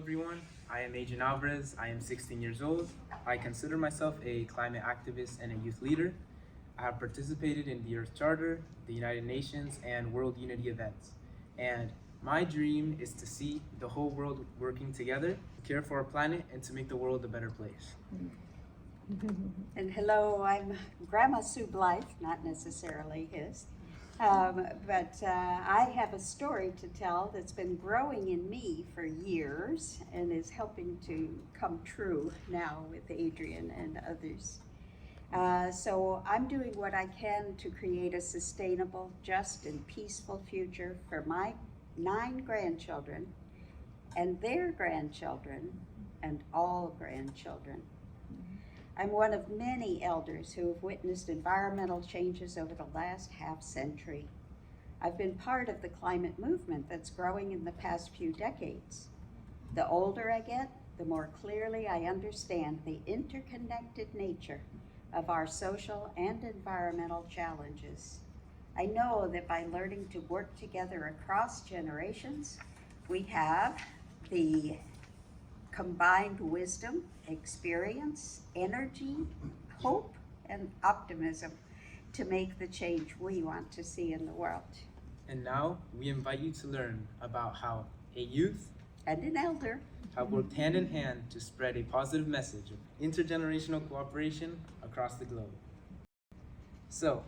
everyone. I am Adrian Alvarez. I am 16 years old. I consider myself a climate activist and a youth leader. I have participated in the Earth Charter, the United Nations, and World Unity events. And my dream is to see the whole world working together, to care for our planet, and to make the world a better place. And hello, I'm Grandma Sue Blythe, not necessarily his. But I have a story to tell that's been growing in me for years and is helping to come true now with Adrian and others. So I'm doing what I can to create a sustainable, just, and peaceful future for my 9 grandchildren and their grandchildren and all grandchildren. I'm one of many elders who have witnessed environmental changes over the last half century. I've been part of the climate movement that's growing in the past few decades. The older I get, the more clearly I understand the interconnected nature of our social and environmental challenges. I know that by learning to work together across generations, we have the combined wisdom, experience, energy, hope, and optimism to make the change we want to see in the world. And now we invite you to learn about how a youth And an elder have worked hand in hand to spread a positive message of intergenerational cooperation across the globe. So,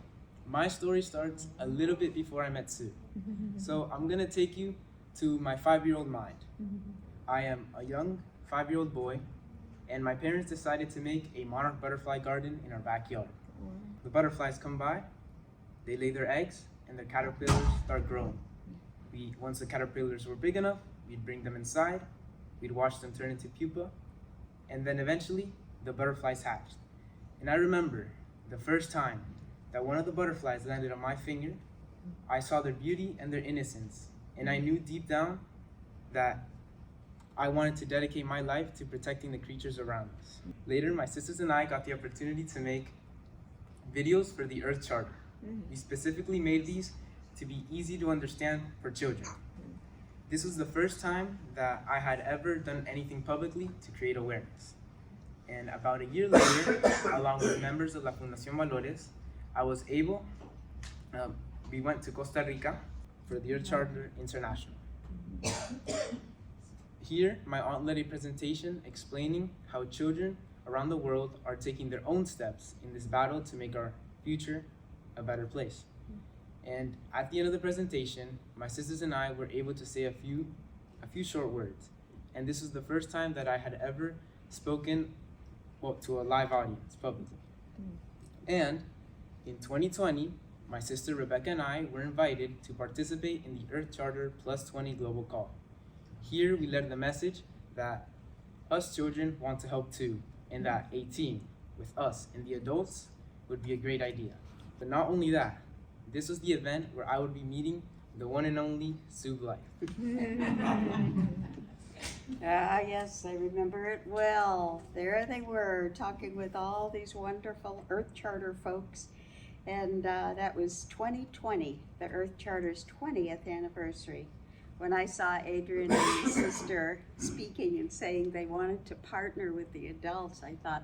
my story starts a little bit before I met Sue. So I'm gonna take you to my 5-year-old mind. I am a young 5-year-old boy, and my parents decided to make a monarch butterfly garden in our backyard. The butterflies come by, they lay their eggs, and the caterpillars start growing. Once the caterpillars were big enough, we'd bring them inside, we'd watch them turn into pupa, and then eventually the butterflies hatched. And I remember the first time that one of the butterflies landed on my finger, I saw their beauty and their innocence, and I knew deep down that I wanted to dedicate my life to protecting the creatures around us. Later, my sisters and I got the opportunity to make videos for the Earth Charter. We specifically made these to be easy to understand for children. This was the first time that I had ever done anything publicly to create awareness. And about a year later, along with members of La Fundación Valores, I was able, we went to Costa Rica for the Earth Charter International. Here, my aunt led a presentation explaining how children around the world are taking their own steps in this battle to make our future a better place. And at the end of the presentation, my sisters and I were able to say a few short words. And this was the first time that I had ever spoken to a live audience publicly. And in 2020, my sister Rebecca and I were invited to participate in the Earth Charter Plus 20 Global Call. Here we led the message that us children want to help too, and that a team with us and the adults would be a great idea. But not only that, this was the event where I would be meeting the one and only Sue Blythe. Yes, I remember it well. There they were, talking with all these wonderful Earth Charter folks. And that was 2020, the Earth Charter's 20th anniversary. When I saw Adrian and his sister speaking and saying they wanted to partner with the adults, I thought,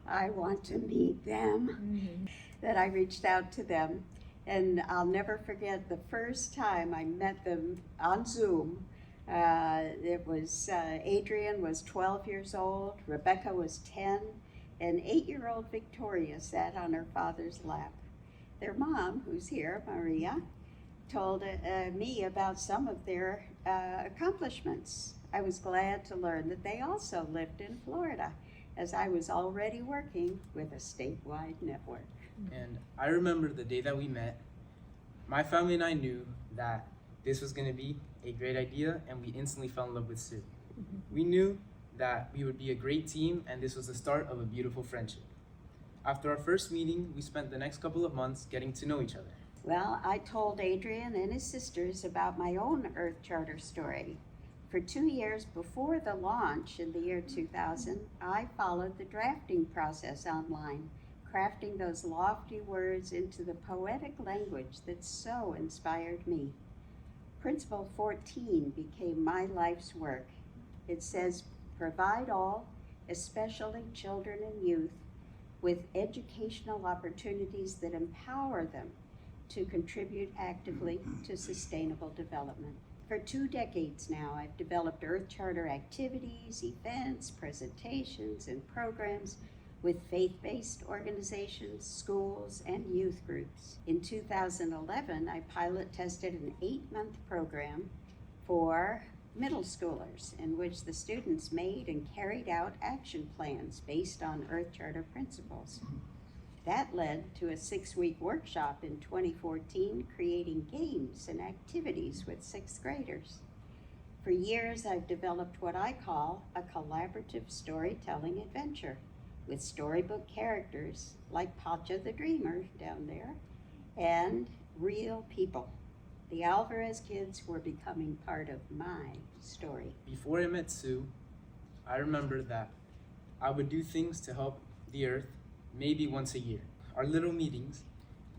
I want to meet them. That I reached out to them. And I'll never forget the first time I met them on Zoom. It was Adrian was 12 years old, Rebecca was 10, and 8-year-old Victoria sat on her father's lap. Their mom, who's here, Maria, told me about some of their accomplishments. I was glad to learn that they also lived in Florida, as I was already working with a statewide network. And I remember the day that we met, my family and I knew that this was going to be a great idea, and we instantly fell in love with Sue. We knew that we would be a great team, and this was the start of a beautiful friendship. After our first meeting, we spent the next couple of months getting to know each other. Well, I told Adrian and his sisters about my own Earth Charter story. For 2 years before the launch in the year 2000, I followed the drafting process online, crafting those lofty words into the poetic language that so inspired me. Principle 14 became my life's work, It says, provide all, especially children and youth, with educational opportunities that empower them to contribute actively to sustainable development. For 2 decades now, I've developed Earth Charter activities, events, presentations, and programs with faith-based organizations, schools, and youth groups. In 2011, I pilot tested an 8-month program for middle schoolers in which the students made and carried out action plans based on Earth Charter principles. That led to a 6-week workshop in 2014 creating games and activities with 6th graders. For years, I've developed what I call a collaborative storytelling adventure with storybook characters like Pacha the Dreamer down there and real people. The Alvarez kids were becoming part of my story. Before I met Sue, I remember that I would do things to help the earth maybe once a year. Our little meetings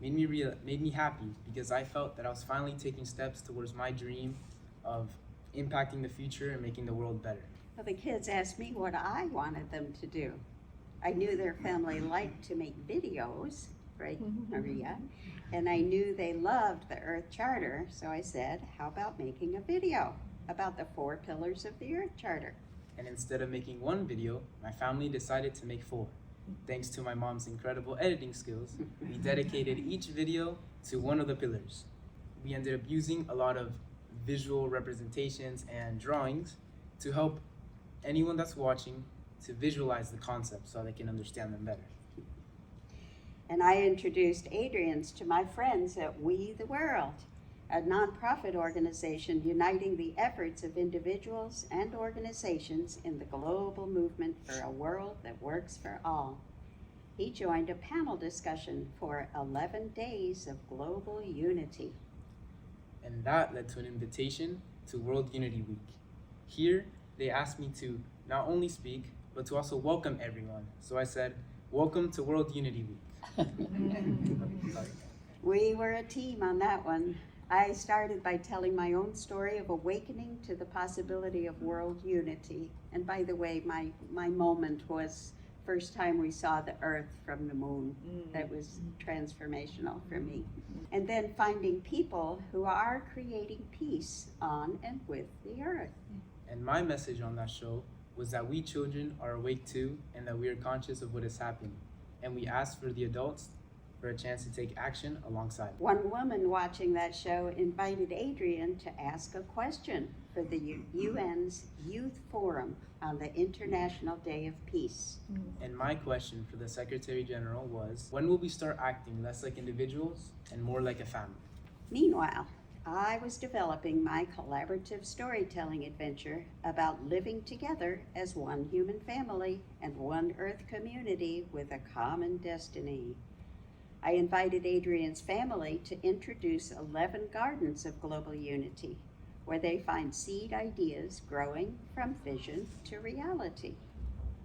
made me happy because I felt that I was finally taking steps towards my dream of impacting the future and making the world better. Well, the kids asked me what I wanted them to do. I knew their family liked to make videos, right, Maria? And I knew they loved the Earth Charter, so I said, how about making a video about the 4 pillars of the Earth Charter? And instead of making 1 video, my family decided to make 4. Thanks to my mom's incredible editing skills, we dedicated each video to one of the pillars. We ended up using a lot of visual representations and drawings to help anyone that's watching to visualize the concepts so they can understand them better. And I introduced Adrian's to my friends at We the World, a nonprofit organization uniting the efforts of individuals and organizations in the global movement for a world that works for all. He joined a panel discussion for 11 days of global unity. And that led to an invitation to World Unity Week. Here, they asked me to not only speak, but to also welcome everyone. So I said, welcome to World Unity Week. We were a team on that one. I started by telling my own story of awakening to the possibility of world unity. And by the way, my moment was first time we saw the Earth from the moon. That was transformational for me. And then finding people who are creating peace on and with the Earth. And my message on that show was that we children are awake too, and that we are conscious of what is happening. And we ask for the adults for a chance to take action alongside. One woman watching that show invited Adrian to ask a question for the UN's Youth Forum on the International Day of Peace. And my question for the Secretary General was, when will we start acting less like individuals and more like a family? Meanwhile, I was developing my collaborative storytelling adventure about living together as one human family and one Earth community with a common destiny. I invited Adrian's family to introduce 11 gardens of global unity, where they find seed ideas growing from vision to reality.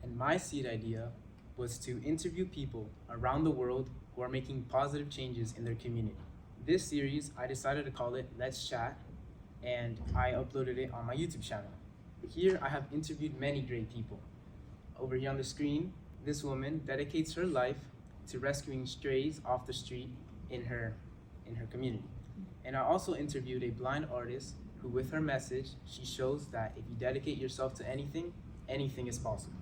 And my seed idea was to interview people around the world who are making positive changes in their community. This series, I decided to call it Let's Chat, and I uploaded it on my YouTube channel. Here, I have interviewed many great people. Over here on the screen, this woman dedicates her life to rescuing strays off the street in her community. And I also interviewed a blind artist who, with her message, she shows that if you dedicate yourself to anything, anything is possible.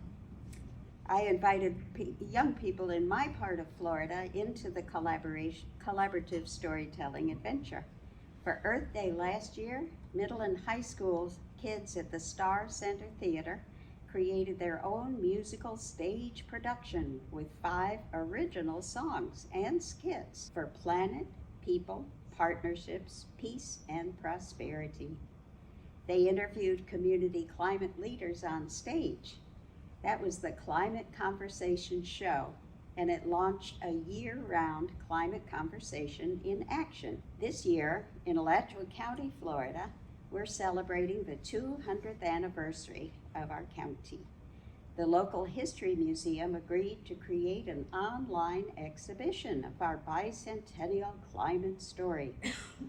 I invited young people in my part of Florida into the collaborative storytelling adventure. For Earth Day last year, middle and high school kids at the Star Center Theater created their own musical stage production with 5 original songs and skits for planet, people, partnerships, peace, and prosperity. They interviewed community climate leaders on stage. That was the Climate Conversation Show, and it launched a year-round climate conversation in action. This year, in Alachua County, Florida, we're celebrating the 200th anniversary of our county. The local history museum agreed to create an online exhibition of our bicentennial climate story,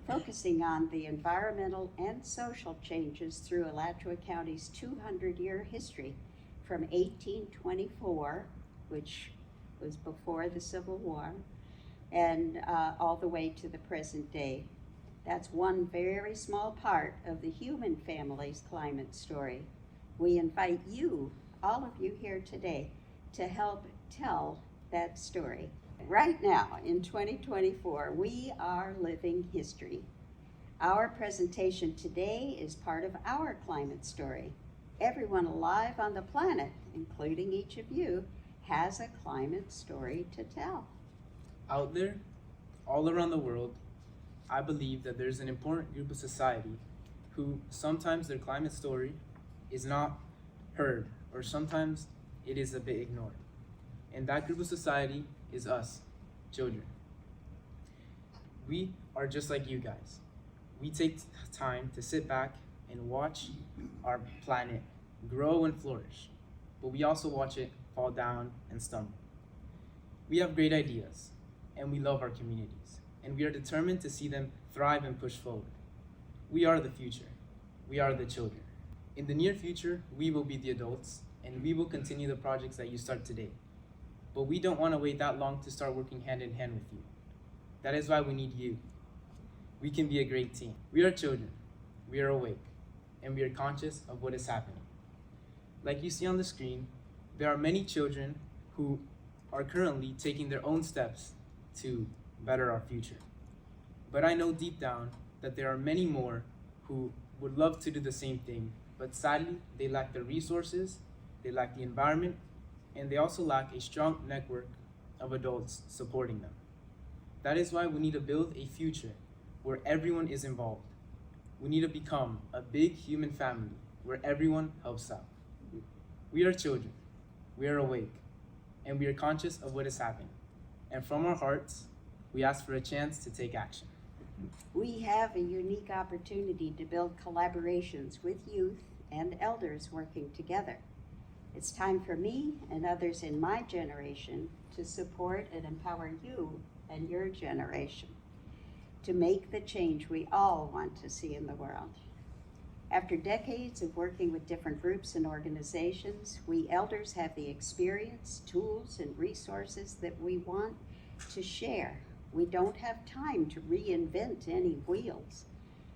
focusing on the environmental and social changes through Alachua County's 200-year history from 1824, which was before the Civil War, and all the way to the present day. That's one very small part of the human family's climate story. We invite you, all of you here today, to help tell that story. Right now, in 2024, we are living history. Our presentation today is part of our climate story. Everyone alive on the planet, including each of you, has a climate story to tell. Out there, all around the world, I believe that there's an important group of society who sometimes their climate story is not heard, or sometimes it is a bit ignored. And that group of society is us, children. We are just like you guys. We take time to sit back and watch our planet grow and flourish, but we also watch it fall down and stumble. We have great ideas, and we love our communities, and we are determined to see them thrive and push forward. We are the future. We are the children. In the near future, we will be the adults, and we will continue the projects that you start today. But we don't want to wait that long to start working hand in hand with you. That is why we need you. We can be a great team. We are children. We are awake, and we are conscious of what is happening. Like you see on the screen, there are many children who are currently taking their own steps to better our future. But I know deep down that there are many more who would love to do the same thing, but sadly, they lack the resources, they lack the environment, and they also lack a strong network of adults supporting them. That is why we need to build a future where everyone is involved. We need to become a big human family where everyone helps out. We are children, we are awake, and we are conscious of what is happening. And from our hearts, we ask for a chance to take action. We have a unique opportunity to build collaborations with youth and elders working together. It's time for me and others in my generation to support and empower you and your generation to make the change we all want to see in the world. After decades of working with different groups and organizations, we elders have the experience, tools, and resources that we want to share. We don't have time to reinvent any wheels.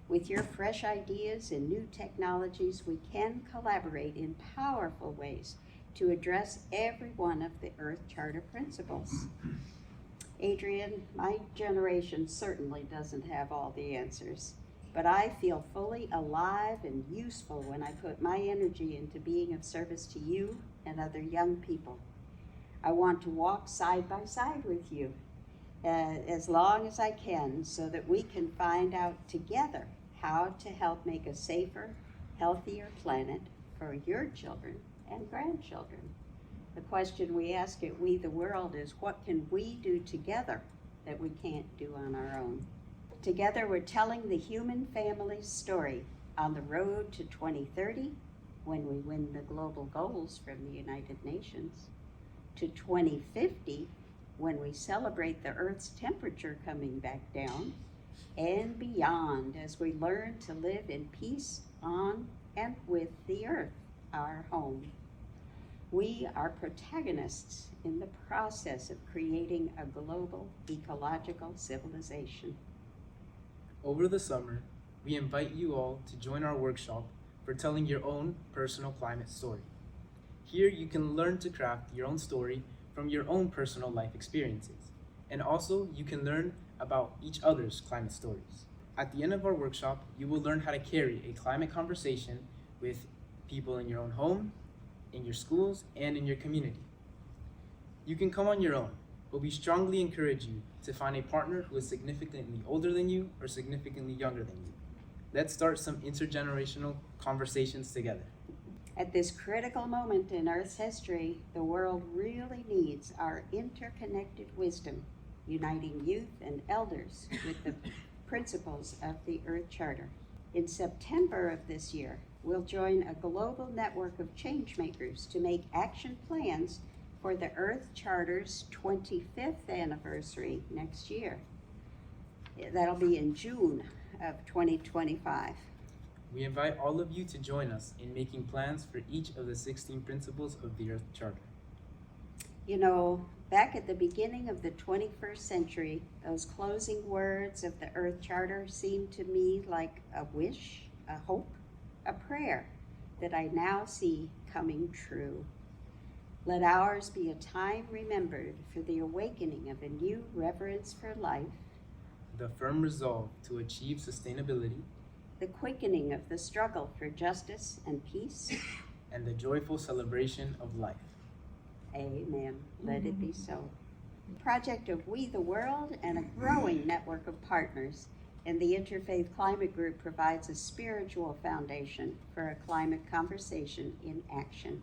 With your fresh ideas and new technologies, we can collaborate in powerful ways to address every one of the Earth Charter principles. Adrian, my generation certainly doesn't have all the answers, but I feel fully alive and useful when I put my energy into being of service to you and other young people. I want to walk side by side with you as long as I can so that we can find out together how to help make a safer, healthier planet for your children and grandchildren. The question we ask at We the World is, what can we do together that we can't do on our own? Together we're telling the human family's story on the road to 2030, when we win the global goals from the United Nations, to 2050, when we celebrate the Earth's temperature coming back down, and beyond as we learn to live in peace on and with the Earth, our home. We are protagonists in the process of creating a global ecological civilization. Over the summer, we invite you all to join our workshop for telling your own personal climate story. Here you can learn to craft your own story from your own personal life experiences, and also you can learn about each other's climate stories. At the end of our workshop, you will learn how to carry a climate conversation with people in your own home, in your schools, and in your community. You can come on your own, but we strongly encourage you to find a partner who is significantly older than you or significantly younger than you. Let's start some intergenerational conversations together. At this critical moment in Earth's history, the world really needs our interconnected wisdom, uniting youth and elders with the principles of the Earth Charter. In September of this year, will join a global network of change makers to make action plans for the Earth Charter's 25th anniversary next year. That'll be in June of 2025. We invite all of you to join us in making plans for each of the 16 principles of the Earth Charter. You know, back at the beginning of the 21st century, those closing words of the Earth Charter seemed to me like a wish, a hope, a prayer that I now see coming true. Let ours be a time remembered for the awakening of a new reverence for life, The firm resolve to achieve sustainability, the quickening of the struggle for justice and peace. and the joyful celebration of life. Amen. Let it be so. Project of We the World and a growing network of partners in the Interfaith Climate Group provides a spiritual foundation for a climate conversation in action.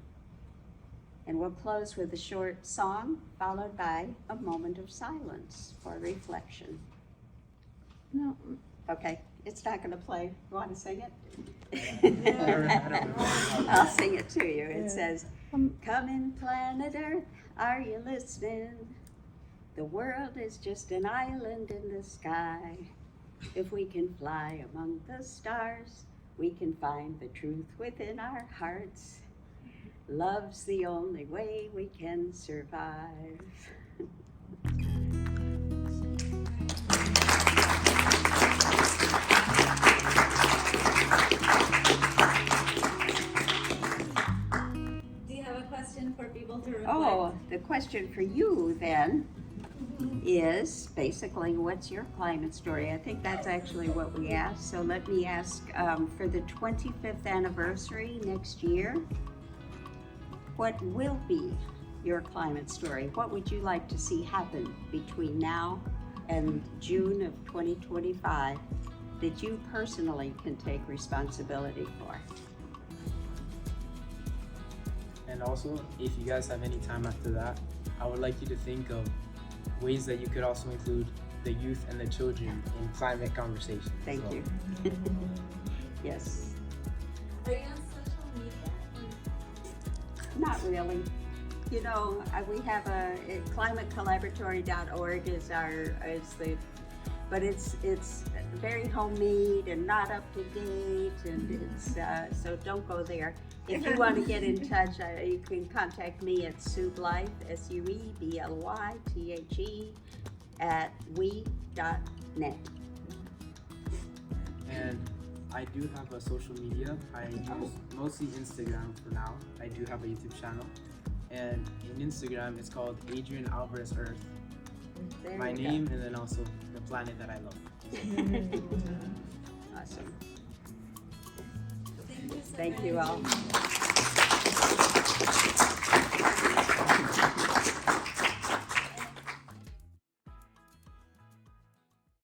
And we'll close with a short song followed by a moment of silence for reflection. No. Okay, it's not going to play. You want to sing it? I don't I'll sing it to you. It Yeah. says, "Come in, planet Earth, are you listening? The world is just an island in the sky. If we can fly among the stars, we can find the truth within our hearts. Love's the only way we can survive." Do you have a question for people to reflect? Oh, the question for you then is basically, what's your climate story? I think that's actually what we asked. So let me ask, for the 25th anniversary next year, what will be your climate story? What would you like to see happen between now and June of 2025 that you personally can take responsibility for? And also, if you guys have any time after that, I would like you to think of ways that you could also include the youth and the children in climate conversations. Thank So, you. Yes. Are you on social media? Not really. You know, we have climatecollaboratory.org is but it's very homemade and not up to date, and it's so don't go there. If you want to get in touch, you can contact me at Sue Blythe, SUEBLYTHE @we.net. And I do have a social media. I use mostly Instagram for now. I do have a YouTube channel. And in Instagram, it's called Adrian Alvarez Earth. There My you go. name, and then also the planet that I love. Awesome. Thank you so Thank much. you all.